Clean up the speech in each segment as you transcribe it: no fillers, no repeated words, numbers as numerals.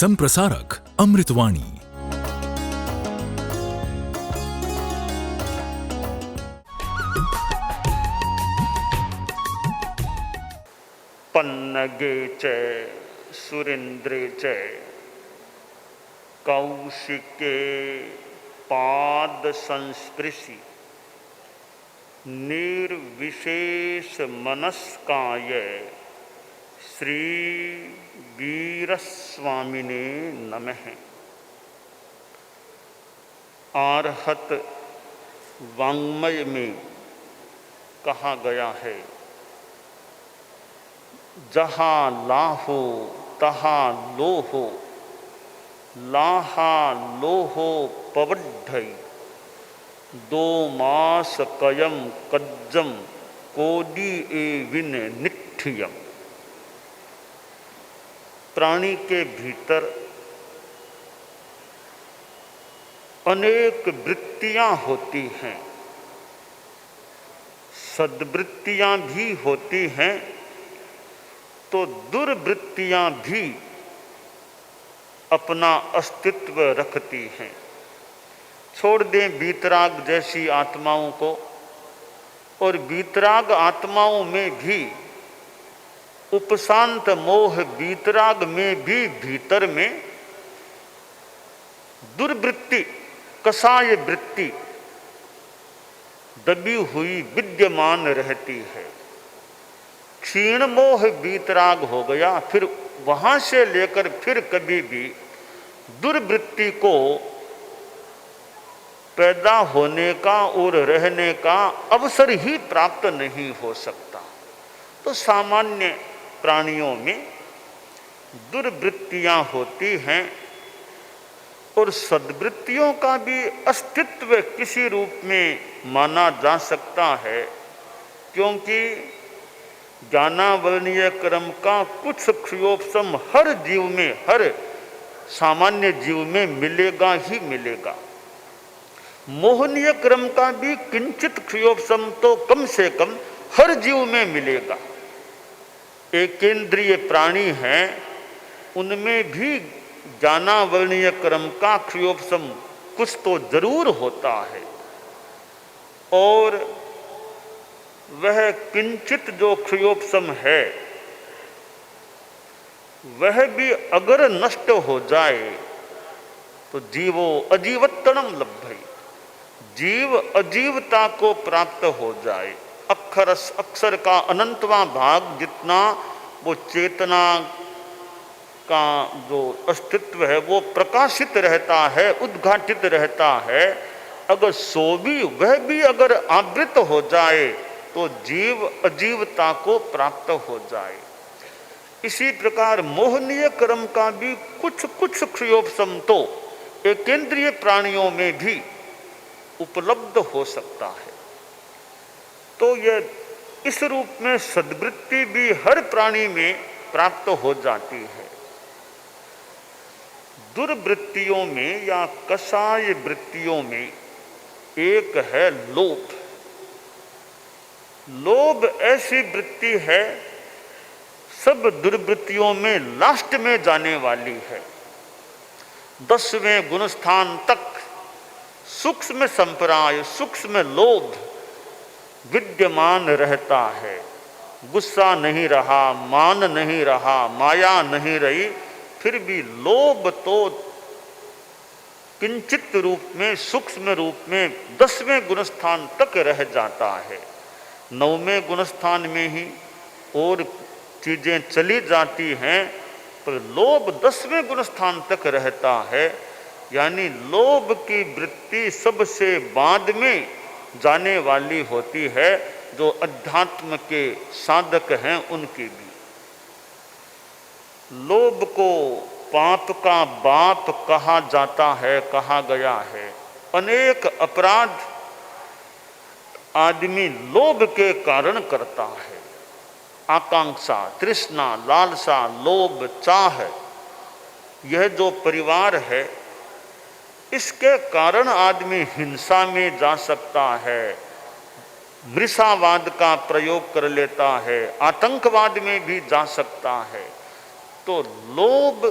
संप्रसारक अमृतवाणी। पन्नगे च सुरेन्द्रे च कौशिके पाद संस्पृशि निर्विशेष मनस्काय श्री वीरस्वामिने नमः। आर्हत वाङ्मय में कहा गया है, जहाँ लाहो तहाँ लोहो, लाहा लोहो पवड्ढई, दो मास कयम कज्जम कोडी एविन निठ्ठियम। प्राणी के भीतर अनेक वृत्तियां होती हैं, सद्वृत्तियां भी होती हैं तो दुर्वृत्तियां भी अपना अस्तित्व रखती हैं। छोड़ दें वीतराग जैसी आत्माओं को, और वीतराग आत्माओं में भी उपशांत मोह वीतराग में भी भीतर में दुर्वृत्ति, कसाय वृत्ति दबी हुई विद्यमान रहती है। क्षीण मोह वीतराग हो गया, फिर वहां से लेकर फिर कभी भी दुर्वृत्ति को पैदा होने का और रहने का अवसर ही प्राप्त नहीं हो सकता। तो सामान्य प्राणियों में दुर्वृत्तियां होती हैं और सद्वृत्तियों का भी अस्तित्व किसी रूप में माना जा सकता है, क्योंकि ज्ञानावरणीय क्रम का कुछ क्षयोपशम हर जीव में, हर सामान्य जीव में मिलेगा ही मिलेगा। मोहनीय क्रम का भी किंचित क्षयोपशम तो कम से कम हर जीव में मिलेगा। एकेंद्रीय प्राणी हैं, उनमें भी ज्ञानावरणीय क्रम का क्षयोपशम कुछ तो जरूर होता है, और वह किंचित जो क्षयोपशम है वह भी अगर नष्ट हो जाए तो जीवो अजीवत्तरम लभ्य, जीव अजीवता को प्राप्त हो जाए। अक्षर का अनंतवां भाग जितना वो चेतना का जो अस्तित्व है वो प्रकाशित रहता है, उद्घाटित रहता है, अगर सो भी वह भी अगर आवृत हो जाए तो जीव अजीवता को प्राप्त हो जाए। इसी प्रकार मोहनीय क्रम का भी कुछ कुछ क्षयोपशम तो एकेंद्रीय प्राणियों में भी उपलब्ध हो सकता है। तो यह इस रूप में सद्वृत्ति भी हर प्राणी में प्राप्त हो जाती है। दुर्वृत्तियों में या कसाय वृत्तियों में एक है लोभ। लोभ ऐसी वृत्ति है, सब दुर्वृत्तियों में लास्ट में जाने वाली है। 10वें गुणस्थान तक सूक्ष्म संप्राय, सूक्ष्म लोभ विद्यमान रहता है। गुस्सा नहीं रहा, मान नहीं रहा, माया नहीं रही, फिर भी लोभ तो किंचित रूप में, सूक्ष्म रूप में 10वें गुणस्थान तक रह जाता है। 9वें गुणस्थान में ही और चीजें चली जाती हैं, पर लोभ 10वें गुणस्थान तक रहता है। यानी लोभ की वृत्ति सबसे बाद में जाने वाली होती है, जो अध्यात्म के साधक हैं उनकी भी। लोभ को पाप का बाप कहा जाता है, कहा गया है। अनेक अपराध आदमी लोभ के कारण करता है। आकांक्षा, तृष्णा, लालसा, लोभ, चाह, यह जो परिवार है इसके कारण आदमी हिंसा में जा सकता है, मृषावाद का प्रयोग कर लेता है, आतंकवाद में भी जा सकता है। तो लोभ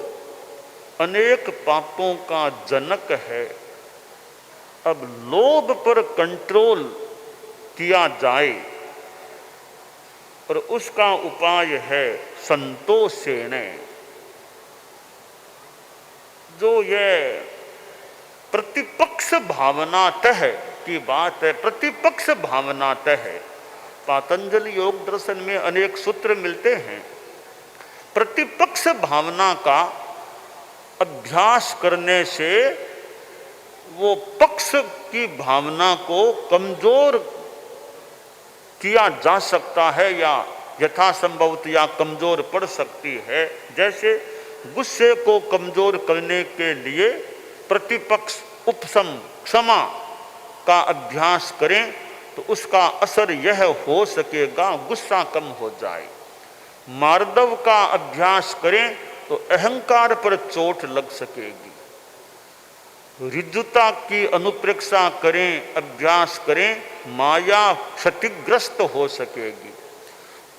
अनेक पापों का जनक है। अब लोभ पर कंट्रोल किया जाए और उसका उपाय है संतोषेण। जो ये प्रतिपक्ष भावनातः की बात है, प्रतिपक्ष भावनातः है। पातंजलि योग दर्शन में अनेक सूत्र मिलते हैं। प्रतिपक्ष भावना का अभ्यास करने से वो पक्ष की भावना को कमजोर किया जा सकता है या यथासंभव या कमजोर पड़ सकती है। जैसे गुस्से को कमजोर करने के लिए प्रतिपक्ष उपशम क्षमा का अभ्यास करें तो उसका असर यह हो सकेगा गुस्सा कम हो जाए। मार्दव का अभ्यास करें तो अहंकार पर चोट लग सकेगी। ऋजुता की अनुप्रेक्षा करें, अभ्यास करें, माया क्षतिग्रस्त हो सकेगी।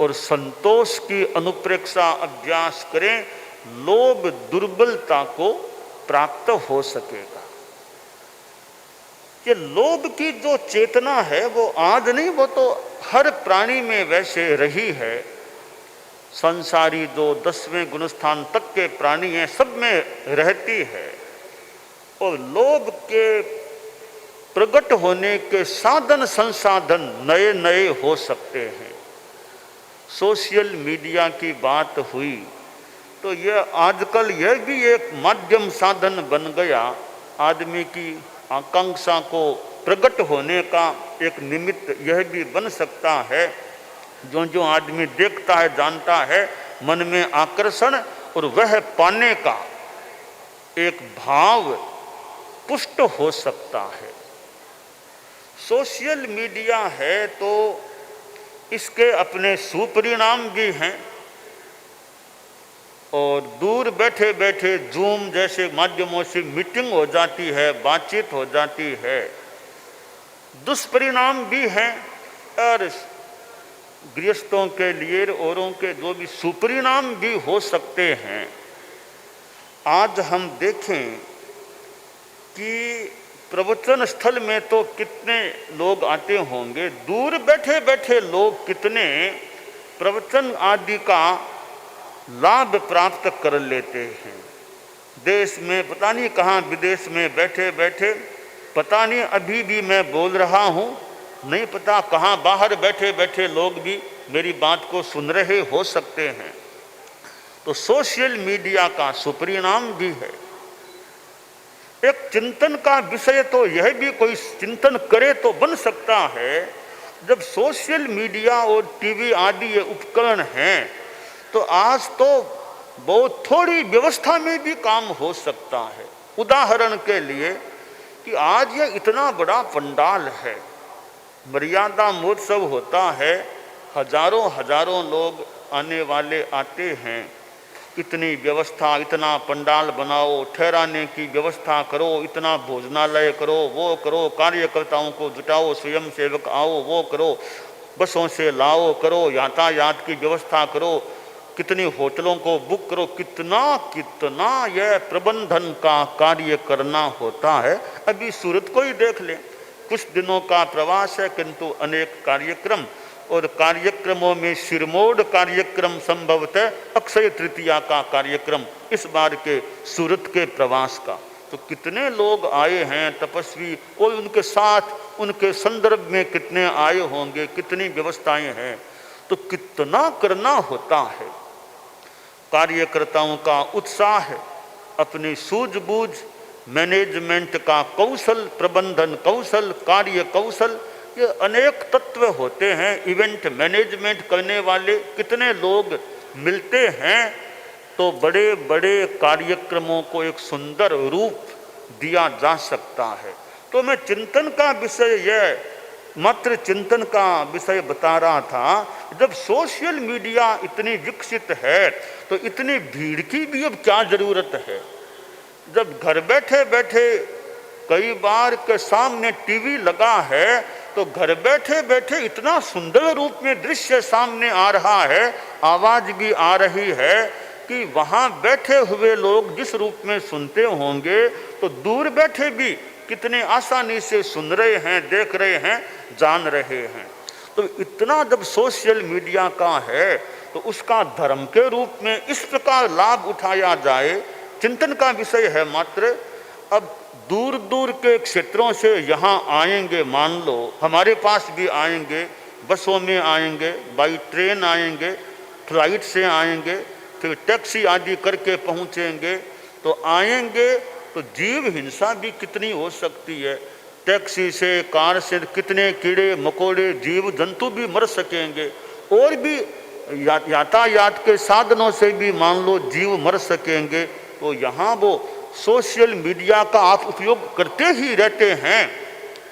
और संतोष की अनुप्रेक्षा अभ्यास करें, लोभ दुर्बलता को प्राप्त हो सकेगा। ये लोभ की जो चेतना है वो आज नहीं, वो तो हर प्राणी में वैसे रही है। संसारी जो 10वें गुणस्थान तक के प्राणी हैं सब में रहती है। और लोभ के प्रकट होने के साधन संसाधन नए नए हो सकते हैं। सोशल मीडिया की बात हुई तो यह आजकल यह भी एक माध्यम साधन बन गया। आदमी की आकांक्षा को प्रकट होने का एक निमित्त यह भी बन सकता है। जो जो आदमी देखता है, जानता है, मन में आकर्षण और वह पाने का एक भाव पुष्ट हो सकता है। सोशल मीडिया है तो इसके अपने सुपरिणाम भी हैं। और दूर बैठे बैठे जूम जैसे माध्यमों से मीटिंग हो जाती है, बातचीत हो जाती है। दुष्परिणाम भी हैं और गृहस्थों के लिए औरों के जो भी सुपरिणाम भी हो सकते हैं। आज हम देखें कि प्रवचन स्थल में तो कितने लोग आते होंगे, दूर बैठे बैठे लोग कितने प्रवचन आदि का लाभ प्राप्त कर लेते हैं। देश में पता नहीं कहाँ, विदेश में बैठे बैठे, पता नहीं अभी भी मैं बोल रहा हूँ, नहीं पता कहाँ बाहर बैठे बैठे लोग भी मेरी बात को सुन रहे हो सकते हैं। तो सोशल मीडिया का सुपरिणाम भी है। एक चिंतन का विषय तो यह भी कोई चिंतन करे तो बन सकता है। जब सोशल मीडिया और टीवी आदि ये उपकरण हैं तो आज तो बहुत थोड़ी व्यवस्था में भी काम हो सकता है। उदाहरण के लिए कि आज ये इतना बड़ा पंडाल है, मर्यादा महोत्सव होता है, हजारों हजारों लोग आने वाले आते हैं। इतनी व्यवस्था, इतना पंडाल बनाओ, ठहराने की व्यवस्था करो, इतना भोजनालय करो, वो करो, कार्यकर्ताओं को जुटाओ, स्वयं सेवक आओ, वो करो, बसों से लाओ करो, यातायात की व्यवस्था करो, कितनी होटलों को बुक करो, कितना कितना यह प्रबंधन का कार्य करना होता है। अभी सूरत को ही देख लें, कुछ दिनों का प्रवास है किंतु अनेक कार्यक्रम, और कार्यक्रमों में सिरमौर कार्यक्रम संभवतः अक्षय तृतीया का कार्यक्रम इस बार के सूरत के प्रवास का। तो कितने लोग आए हैं तपस्वी, कोई उनके साथ उनके संदर्भ में कितने आए होंगे, कितनी व्यवस्थाएं हैं, तो कितना करना होता है। कार्यकर्ताओं का उत्साह, अपनी सूझबूझ, मैनेजमेंट का कौशल, प्रबंधन कौशल, कार्य कौशल, ये अनेक तत्व होते हैं। इवेंट मैनेजमेंट करने वाले कितने लोग मिलते हैं तो बड़े बड़े कार्यक्रमों को एक सुंदर रूप दिया जा सकता है। तो मैं चिंतन का विषय यह मात्र चिंतन का विषय बता रहा था। जब सोशल मीडिया इतनी विकसित है तो इतनी भीड़ की भी अब क्या जरूरत है। जब घर बैठे बैठे कई बार के सामने टीवी लगा है तो घर बैठे बैठे इतना सुंदर रूप में दृश्य सामने आ रहा है, आवाज भी आ रही है, कि वहाँ बैठे हुए लोग जिस रूप में सुनते होंगे तो दूर बैठे भी कितने आसानी से सुन रहे हैं, देख रहे हैं, जान रहे हैं। तो इतना जब सोशल मीडिया का है तो उसका धर्म के रूप में इस प्रकार लाभ उठाया जाए, चिंतन का विषय है मात्र। अब दूर दूर के क्षेत्रों से यहाँ आएंगे, मान लो हमारे पास भी आएंगे, बसों में आएंगे, बाई ट्रेन आएंगे, फ्लाइट से आएंगे, फिर टैक्सी आदि करके पहुँचेंगे। तो आएंगे तो जीव हिंसा भी कितनी हो सकती है। टैक्सी से, कार से कितने कीड़े मकोड़े जीव जंतु भी मर सकेंगे, और भी यातायात के साधनों से भी मान लो जीव मर सकेंगे। तो यहाँ वो सोशल मीडिया का आप उपयोग करते ही रहते हैं,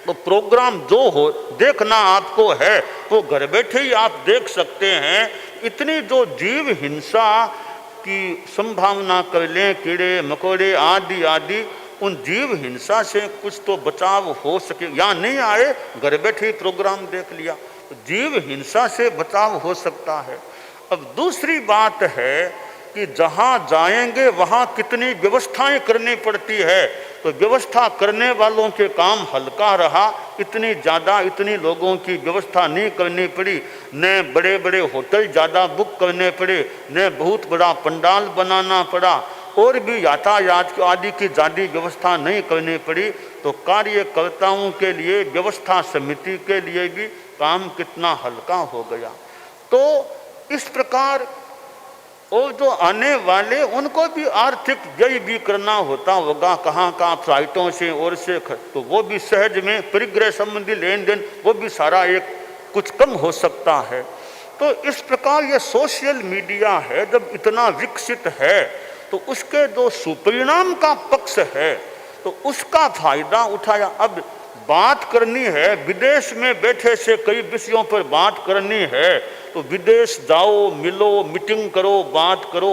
तो प्रोग्राम जो हो देखना आपको है वो घर बैठे ही आप देख सकते हैं। इतनी जो जीव हिंसा की संभावना कर लें, कीड़े मकोड़े आदि आदि, उन जीव हिंसा से कुछ तो बचाव हो सके। या नहीं आए, घर बैठे ही प्रोग्राम देख लिया, तो जीव हिंसा से बचाव हो सकता है। अब दूसरी बात है कि जहाँ जाएंगे वहाँ कितनी व्यवस्थाएं करनी पड़ती है। तो व्यवस्था करने वालों के काम हल्का रहा, इतनी ज़्यादा इतनी लोगों की व्यवस्था नहीं करनी पड़ी, न बड़े बड़े होटल ज़्यादा बुक करने पड़े, न बहुत बड़ा पंडाल बनाना पड़ा, और भी यातायात आदि की ज़्यादा व्यवस्था नहीं करनी पड़ी। तो कार्यकर्ताओं के लिए, व्यवस्था समिति के लिए भी काम कितना हल्का हो गया। तो इस प्रकार और जो आने वाले उनको भी आर्थिक व्यय भी करना होता होगा, कहाँ कहाँ फ्लाइटों से और से, तो वो भी सहज में परिग्रह संबंधी लेन देन वो भी सारा एक कुछ कम हो सकता है। तो इस प्रकार ये सोशल मीडिया है जब इतना विकसित है तो उसके जो सुपरिणाम का पक्ष है तो उसका फायदा उठाया। अब बात करनी है, विदेश में बैठे से कई विषयों पर बात करनी है, तो विदेश जाओ, मिलो, मीटिंग करो, बात करो।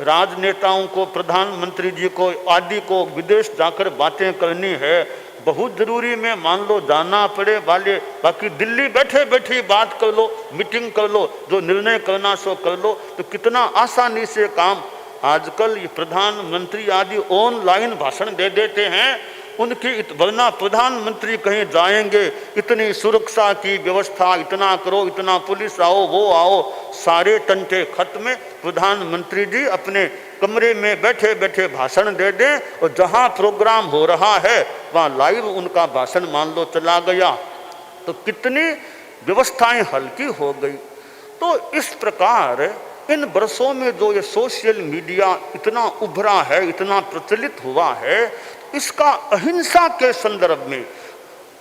राजनेताओं को, प्रधानमंत्री जी को आदि को विदेश जाकर बातें करनी है, बहुत ज़रूरी में मान लो जाना पड़े वाले, बाकी दिल्ली बैठे बैठे बात कर लो, मीटिंग कर लो, जो निर्णय करना सो कर लो। तो कितना आसानी से काम, आजकल ये प्रधानमंत्री आदि ऑनलाइन भाषण दे देते हैं उनकी, वरना प्रधानमंत्री कहीं जाएंगे, इतनी सुरक्षा की व्यवस्था, इतना करो, इतना पुलिस आओ, वो आओ, सारे टंटे खत्म। प्रधानमंत्री जी अपने कमरे में बैठे बैठे भाषण दे दें, और जहाँ प्रोग्राम हो रहा है वहाँ लाइव उनका भाषण मान लो चला गया। तो कितनी व्यवस्थाएं हल्की हो गई। तो इस प्रकार इन वर्षों में जो ये सोशल मीडिया इतना उभरा है, इतना प्रचलित हुआ है, इसका अहिंसा के संदर्भ में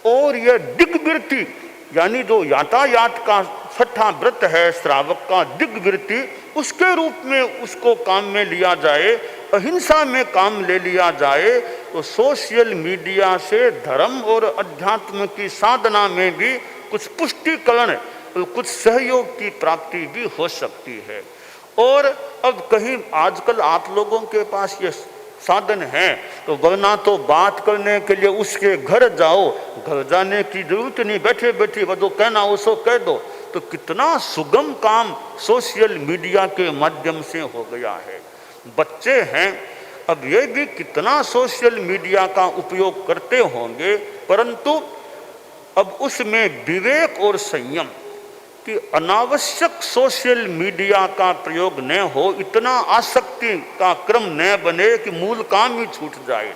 और यह दिग्वृत्ति, यानी जो यातायात का छठा व्रत है श्रावक का, दिग्वृत्ति, उसके रूप में उसको काम में लिया जाए, अहिंसा में काम ले लिया जाए, तो सोशल मीडिया से धर्म और अध्यात्म की साधना में भी कुछ पुष्टिकरण, कुछ सहयोग की प्राप्ति भी हो सकती है। और अब कहीं आजकल आप लोगों के पास ये साधन है, तो वरना तो बात करने के लिए उसके घर जाओ, घर जाने की जरूरत नहीं, बैठे बैठे वो जो कहना हो सो कह दो। तो कितना सुगम काम सोशल मीडिया के माध्यम से हो गया है। बच्चे हैं, अब ये भी कितना सोशल मीडिया का उपयोग करते होंगे, परंतु अब उसमें विवेक और संयम कि अनावश्यक सोशल मीडिया का प्रयोग न हो, इतना आसक्ति का क्रम न बने कि मूल काम ही छूट जाए।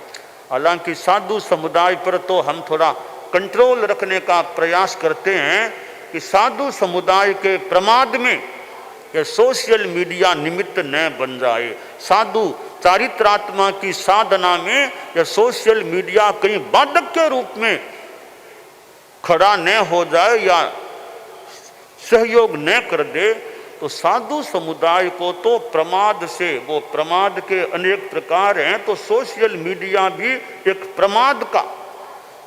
हालांकि साधु समुदाय पर तो हम थोड़ा कंट्रोल रखने का प्रयास करते हैं कि साधु समुदाय के प्रमाद में ये सोशल मीडिया निमित्त न बन जाए। साधु चारित्रात्मा की साधना में यह सोशल मीडिया कहीं बाधक के रूप में खड़ा न हो जाए या सहयोग न कर दे। तो साधु समुदाय को तो प्रमाद से, वो प्रमाद के अनेक प्रकार हैं, तो सोशल मीडिया भी एक प्रमाद का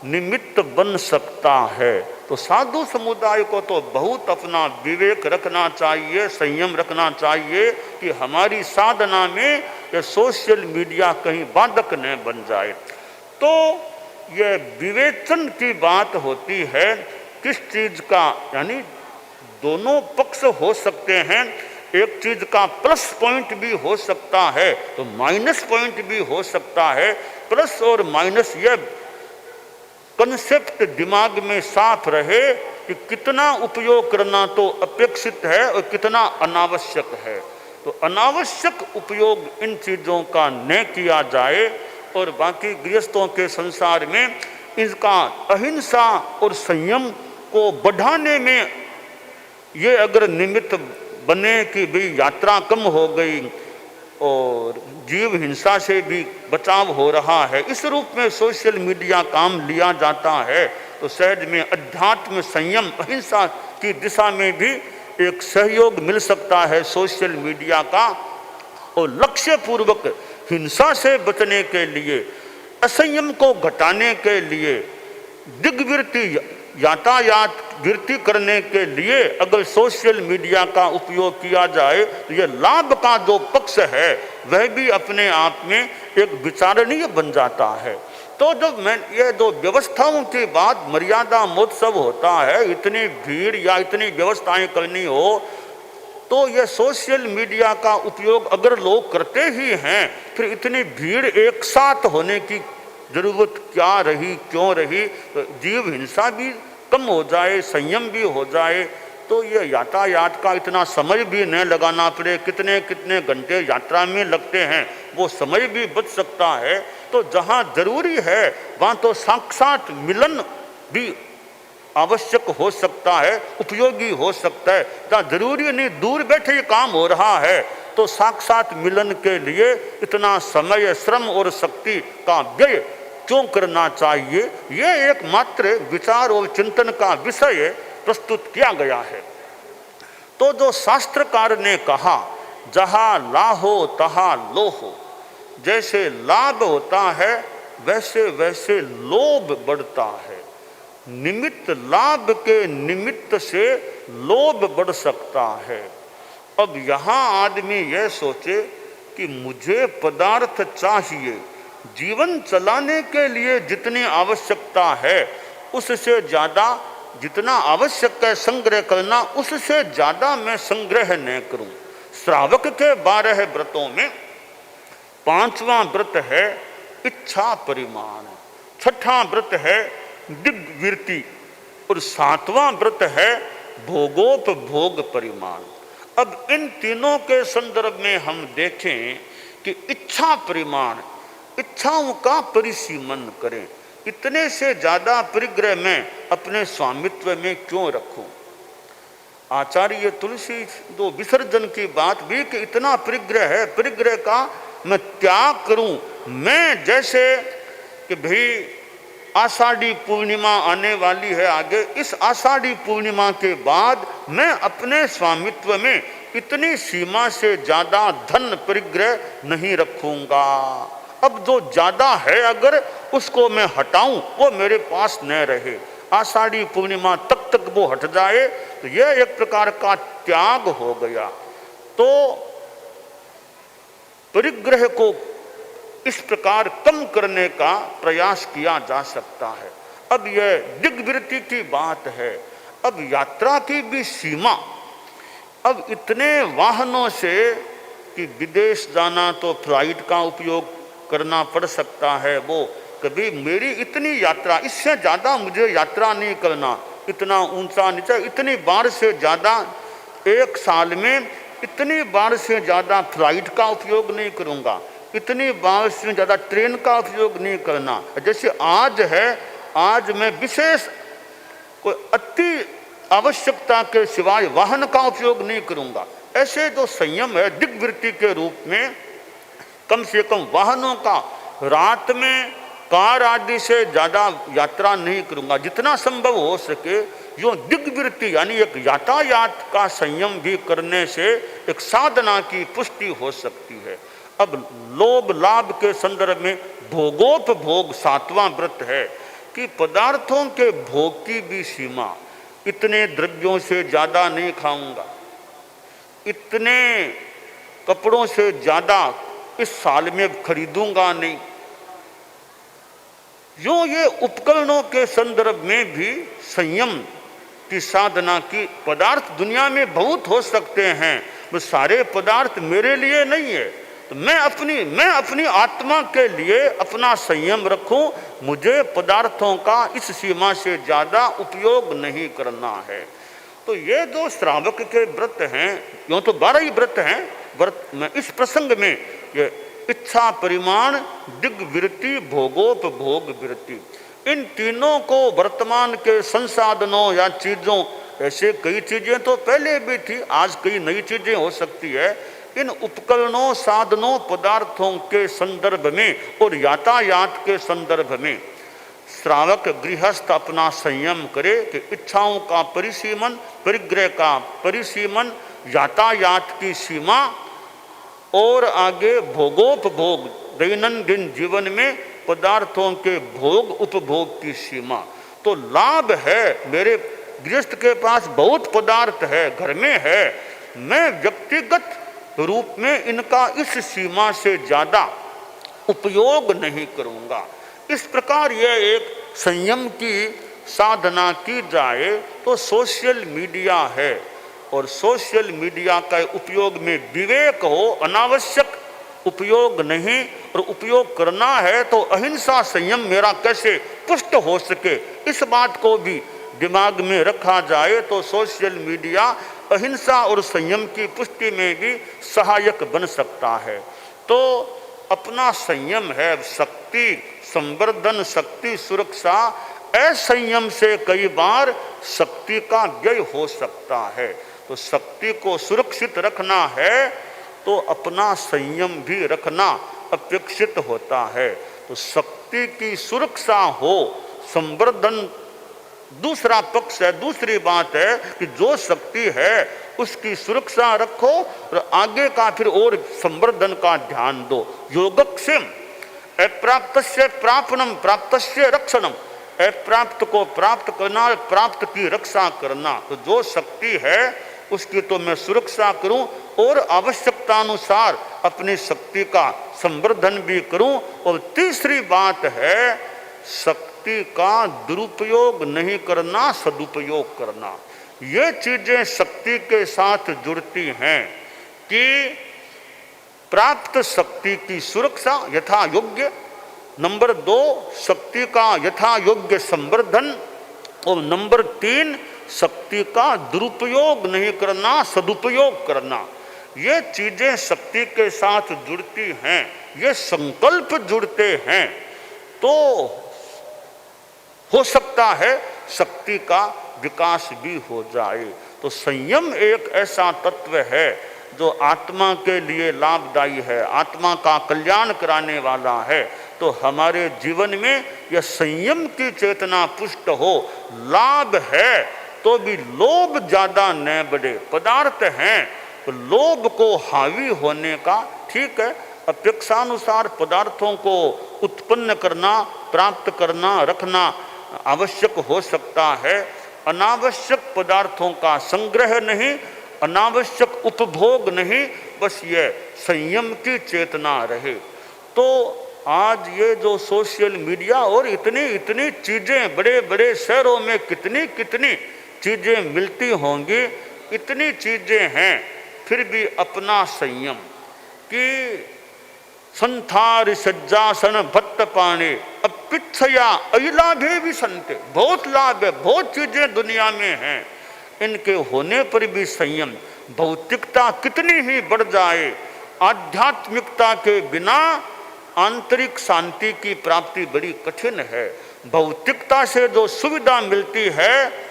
निमित्त बन सकता है। तो साधु समुदाय को तो बहुत अपना विवेक रखना चाहिए, संयम रखना चाहिए कि हमारी साधना में ये सोशल मीडिया कहीं बाधक न बन जाए। तो ये विवेचन की बात होती है किस चीज़ का, यानी दोनों पक्ष हो सकते हैं। एक चीज का प्लस पॉइंट भी हो सकता है तो माइनस पॉइंट भी हो सकता है। प्लस और माइनस यह कंसेप्ट दिमाग में साफ रहे कि कितना उपयोग करना तो अपेक्षित है और कितना अनावश्यक है। तो अनावश्यक उपयोग इन चीज़ों का न किया जाए और बाकी गृहस्थों के संसार में इसका अहिंसा और संयम को बढ़ाने में ये अगर निमित्त बने कि भी यात्रा कम हो गई और जीव हिंसा से भी बचाव हो रहा है, इस रूप में सोशल मीडिया काम लिया जाता है तो सहज में अध्यात्म संयम अहिंसा की दिशा में भी एक सहयोग मिल सकता है सोशल मीडिया का। और लक्ष्य पूर्वक हिंसा से बचने के लिए, असंयम को घटाने के लिए, दिग्वृत्ति यातायात वृत्ति करने के लिए अगर सोशल मीडिया का उपयोग किया जाए तो यह लाभ का जो पक्ष है वह भी अपने आप में एक विचारणीय बन जाता है। तो जब मैं ये जो व्यवस्थाओं के बाद मर्यादा महोत्सव होता है, इतनी भीड़ या इतनी व्यवस्थाएं करनी हो, तो यह सोशल मीडिया का उपयोग अगर लोग करते ही हैं फिर इतनी भीड़ एक साथ होने की जरूरत क्या रही, क्यों रही? तो जीव हिंसा भी कम हो जाए, संयम भी हो जाए, तो ये यातायात का इतना समय भी न लगाना पड़े, कितने कितने घंटे यात्रा में लगते हैं वो समय भी बच सकता है। तो जहाँ जरूरी है वहाँ तो साक्षात मिलन भी आवश्यक हो सकता है, उपयोगी हो सकता है। जहाँ जरूरी नहीं, दूर बैठे ये काम हो रहा है तो साक्षात मिलन के लिए इतना समय, श्रम और शक्ति का व्यय क्यों करना चाहिए? ये एकमात्र विचार और चिंतन का विषय प्रस्तुत किया गया है। तो जो शास्त्रकार ने कहा, जहाँ लाहो तहाँ लोहो, जैसे लाभ होता है वैसे वैसे लोभ बढ़ता है। निमित्त लाभ के निमित्त से लोभ बढ़ सकता है। अब यहाँ आदमी यह सोचे कि मुझे पदार्थ चाहिए, जीवन चलाने के लिए जितनी आवश्यकता है उससे ज़्यादा, जितना आवश्यक है संग्रह करना, उससे ज़्यादा मैं संग्रह न करूं। श्रावक के 12 व्रतों में 5वां व्रत है इच्छा परिमाण, 6ठा व्रत है दिग्वृत्ति और 7वां व्रत है भोगोपभोग परिमाण। अब इन तीनों के संदर्भ में हम देखें कि इच्छा परिमाण, इच्छाओं का परिसीमन करें। इतने से ज़्यादा परिग्रह मैं अपने स्वामित्व में क्यों रखूं? आचार्य तुलसी दो विसर्जन की बात भी कि इतना परिग्रह है, परिग्रह का मैं त्याग करूं। मैं जैसे कि भाई आषाढ़ी पूर्णिमा आने वाली है आगे, इस आषाढ़ी पूर्णिमा के बाद मैं अपने स्वामित्व में इतनी सीमा से ज़्यादा धन परिग्रह नहीं रखूंगा। अब जो ज़्यादा है अगर उसको मैं हटाऊं वो मेरे पास न रहे, आषाढ़ी पूर्णिमा तक वो हट जाए, तो यह एक प्रकार का त्याग हो गया। तो परिग्रह को इस प्रकार कम करने का प्रयास किया जा सकता है। अब यह दिग्वृत्ति की बात है। अब यात्रा की भी सीमा, अब इतने वाहनों से कि विदेश जाना तो फ्लाइट का उपयोग करना पड़ सकता है। वो कभी मेरी इतनी यात्रा, इससे ज़्यादा मुझे यात्रा नहीं करना, इतना ऊंचा नीचा, इतनी बार से ज़्यादा एक साल में इतनी बार से ज़्यादा फ्लाइट का उपयोग नहीं करूँगा, इतनी बार से ज़्यादा ट्रेन का उपयोग नहीं करना। जैसे आज है, आज मैं विशेष कोई अति आवश्यकता के सिवाय वाहन का उपयोग नहीं करूँगा। ऐसे जो संयम है दिग्वृत्ति के रूप में, कम से कम वाहनों का, रात में कार आदि से ज़्यादा यात्रा नहीं करूँगा, जितना संभव हो सके। यो दिग्वृत्ति यानी एक यातायात का संयम भी करने से एक साधना की पुष्टि हो सकती है। अब लोभ लाभ के संदर्भ में भोगोपभोग 7वां व्रत है कि पदार्थों के भोग की भी सीमा, इतने द्रव्यों से ज़्यादा नहीं खाऊंगा, इतने कपड़ों से ज़्यादा इस साल में खरीदूंगा नहीं। जो ये उपकरणों के संदर्भ में भी संयम की साधना की, पदार्थ दुनिया में बहुत हो सकते हैं वो सारे पदार्थ मेरे लिए नहीं है, तो मैं अपनी आत्मा के लिए अपना संयम रखूं, मुझे पदार्थों का इस सीमा से ज़्यादा उपयोग नहीं करना है। तो ये जो श्रावक के व्रत हैं, यूँ तो 12 ही व्रत हैं, व्रत में इस प्रसंग में ये इच्छा परिमाण दिग्वृत्ति भोगोपभोग वृत्ति, इन तीनों को वर्तमान के संसाधनों या चीज़ों, ऐसे कई चीज़ें तो पहले भी थी, आज कई नई चीज़ें हो सकती है, इन उपकरणों साधनों पदार्थों के संदर्भ में और यातायात के संदर्भ में श्रावक गृहस्थ अपना संयम करे कि इच्छाओं का परिसीमन, परिग्रह का परिसीमन, यातायात की सीमा और आगे भोगोपभोग, दैनंदिन जीवन में पदार्थों के भोग उपभोग की सीमा। तो लाभ है, मेरे गृहस्थ के पास बहुत पदार्थ है, घर में है, मैं व्यक्तिगत रूप में इनका इस सीमा से ज़्यादा उपयोग नहीं करूँगा। इस प्रकार यह एक संयम की साधना की जाए तो सोशल मीडिया है, और सोशल मीडिया का उपयोग में विवेक हो, अनावश्यक उपयोग नहीं, और उपयोग करना है तो अहिंसा संयम मेरा कैसे पुष्ट हो सके, इस बात को भी दिमाग में रखा जाए तो सोशल मीडिया अहिंसा और संयम की पुष्टि में भी सहायक बन सकता है। तो अपना संयम है शक्ति संवर्धन, शक्ति सुरक्षा। असंयम से कई बार शक्ति का व्यय हो सकता है, तो शक्ति को सुरक्षित रखना है तो अपना संयम भी रखना अपेक्षित होता है। तो शक्ति की सुरक्षा हो, संवर्धन दूसरा पक्ष है, दूसरी बात है कि जो शक्ति है उसकी सुरक्षा रखो और आगे का फिर और संवर्धन का ध्यान दो। योगक्षेम अप्राप्तस्य प्रापणम प्राप्तस्य रक्षणम, अप्राप्त को प्राप्त करना, प्राप्त की रक्षा करना। तो जो शक्ति है उसकी तो मैं सुरक्षा करूं और आवश्यकतानुसार अपनी शक्ति का संवर्धन भी करूं। और तीसरी बात है शक्ति का दुरुपयोग नहीं करना, सदुपयोग करना। ये चीजें शक्ति के साथ जुड़ती हैं कि प्राप्त शक्ति की सुरक्षा यथा योग्य, नंबर 2 शक्ति का यथा योग्य संवर्धन, और नंबर 3 शक्ति का दुरुपयोग नहीं करना, सदुपयोग करना। ये चीजें शक्ति के साथ जुड़ती हैं, ये संकल्प जुड़ते हैं तो हो सकता है शक्ति का विकास भी हो जाए। तो संयम एक ऐसा तत्व है जो आत्मा के लिए लाभदायी है, आत्मा का कल्याण कराने वाला है। तो हमारे जीवन में यह संयम की चेतना पुष्ट हो, लाभ है तो भी लोभ ज़्यादा न बढ़े। पदार्थ हैं तो लोभ को हावी होने का, ठीक है, अपेक्षानुसार पदार्थों को उत्पन्न करना, प्राप्त करना, रखना आवश्यक हो सकता है। अनावश्यक पदार्थों का संग्रह नहीं, अनावश्यक उपभोग नहीं, बस ये संयम की चेतना रहे। तो आज ये जो सोशल मीडिया और इतनी चीज़ें, बड़े बड़े शहरों में कितनी चीज़ें मिलती होंगी, इतनी चीज़ें हैं, फिर भी अपना संयम कि संथार सज्जासन भट्ट पाने अपिच्छया अलाभे भी संते। बहुत लाभ है, बहुत चीज़ें दुनिया में हैं, इनके होने पर भी संयम। भौतिकता कितनी ही बढ़ जाए, आध्यात्मिकता के बिना आंतरिक शांति की प्राप्ति बड़ी कठिन है। भौतिकता से जो सुविधा मिलती है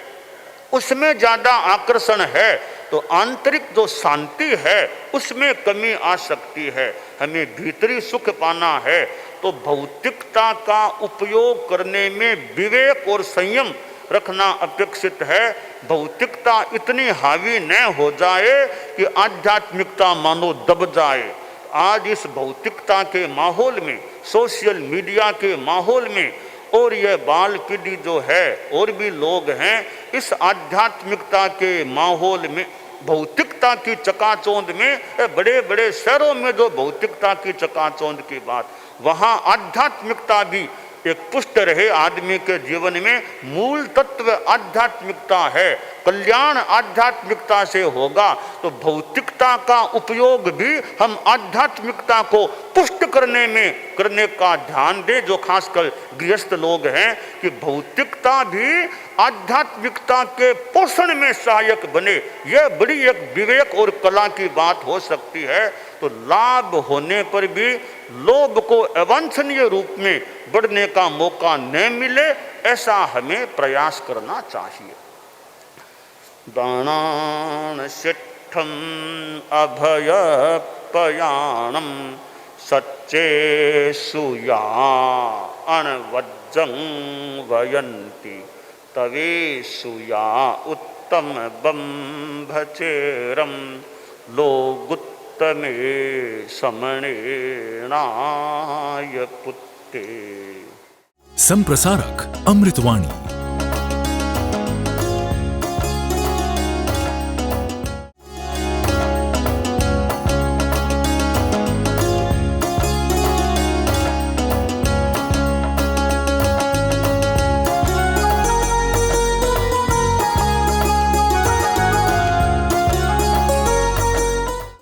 उसमें ज़्यादा आकर्षण है, तो आंतरिक जो शांति है उसमें कमी आ सकती है। हमें भीतरी सुख पाना है तो भौतिकता का उपयोग करने में विवेक और संयम रखना अपेक्षित है। भौतिकता इतनी हावी न हो जाए कि आध्यात्मिकता मानो दब जाए। आज इस भौतिकता के माहौल में, सोशल मीडिया के माहौल में, और यह बाल पीढ़ी जो है और भी लोग हैं, इस आध्यात्मिकता के माहौल में, भौतिकता की चकाचौंध में, बड़े बड़े शहरों में जो भौतिकता की चकाचौंध की बात, वहाँ आध्यात्मिकता भी एक पुष्ट रहे आदमी के जीवन में मूल तत्व आध्यात्मिकता है, कल्याण आध्यात्मिकता से होगा। तो भौतिकता का उपयोग भी हम आध्यात्मिकता को पुष्ट करने का ध्यान दें। जो खासकर गृहस्थ लोग हैं कि भौतिकता भी आध्यात्मिकता के पोषण में सहायक बने, यह बड़ी एक विवेक और कला की बात हो सकती है। तो लाभ होने पर भी लोभ को अवांछनीय रूप में बढ़ने का मौका न मिले, ऐसा हमें प्रयास करना चाहिए। दानान शिष्ठम अभय पयाणम सच्चे सुया अणवज्जं वयंती तवे सुया उत्तम बंभचेरम लोगुत्तमे समणेनाय पुत्ते। संप्रसारक अमृतवाणी।